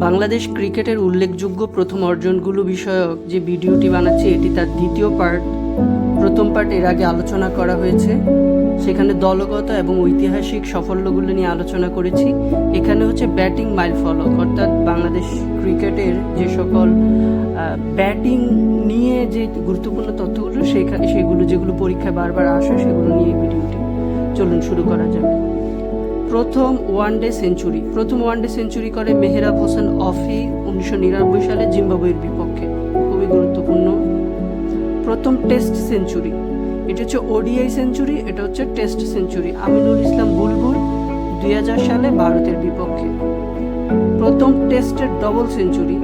বাংলাদেশ ক্রিকেটের উল্লেখযোগ্য প্রথম অর্জনগুলো বিষয়ক যে ভিডিওটি বানাচ্ছি এটি তার দ্বিতীয় পার্ট। প্রথম পার্ট এর আগে আলোচনা করা হয়েছে, সেখানে দলগত এবং ঐতিহাসিক সাফল্যগুলো নিয়ে আলোচনা করেছি। এখানে হচ্ছে ব্যাটিং মাইলফলক, অর্থাৎ বাংলাদেশ ক্রিকেটের যে সকল ব্যাটিং নিয়ে যে গুরুত্বপূর্ণ তথ্যগুলো সেগুলো যেগুলো পরীক্ষায় বারবার আসে সেগুলো নিয়ে ভিডিওটি। চলুন শুরু করা যাক। প্রথম ওয়ানডে সেঞ্চুরি করে মেহরাব হোসেন অফি 1999 সালে জিম্বাবুয়ের বিপক্ষে, খুবই গুরুত্বপূর্ণ। প্রথম টেস্ট সেঞ্চুরি, এটা হচ্ছে ওডিআই সেঞ্চুরি, এটা হচ্ছে টেস্ট সেঞ্চুরি, আমিনুল ইসলাম বুলবুল 2000 সালে ভারতের বিপক্ষে। প্রথম টেস্টের ডবল সেঞ্চুরি,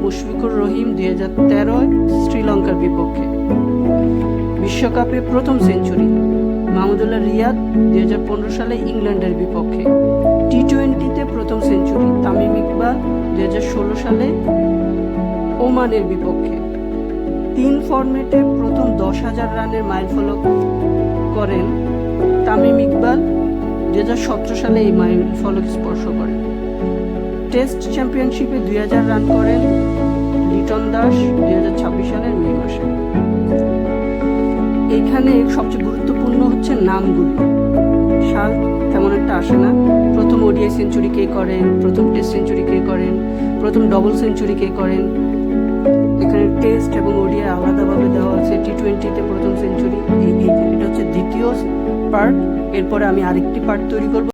মুশফিকুর রহিম 2013 শ্রীলঙ্কার বিপক্ষে। বিশ্বকাপে প্রথম সেঞ্চুরি, মাহমুদুল্লাহ রিয়াদ 2015 সালে ইংল্যান্ডের বিপক্ষে। টি-20তে প্রথম সেঞ্চুরি, তামিম ইকবাল 2016 সালে ওমানের বিপক্ষে। 3 ফরম্যাটে প্রথম 10,000 রানের মাইলফলক করেন তামিম ইকবাল, 2017 সালে এই মাইলফলক স্পর্শ করেন। টেস্ট চ্যাম্পিয়নশিপে 2000 রান করেন লিটন দাস 2026 সালের মে মাসে। এখানে সবচেয়ে গুরুত্বপূর্ণ হচ্ছে নামগুলো, সাল তেমন একটা আসে না। প্রথম ওডিআই সেঞ্চুরি কে করেন, প্রথম টেস্ট সেঞ্চুরি কে করেন, প্রথম ডবল সেঞ্চুরি কে করেন। এখানে টেস্ট এবং ওডিআই আলাদাভাবে দেওয়া আছে। টি-20তে প্রথম সেঞ্চুরি, এটা হচ্ছে দ্বিতীয় পার্ট। এরপরে আমি আরেকটি পার্ট তৈরি করব।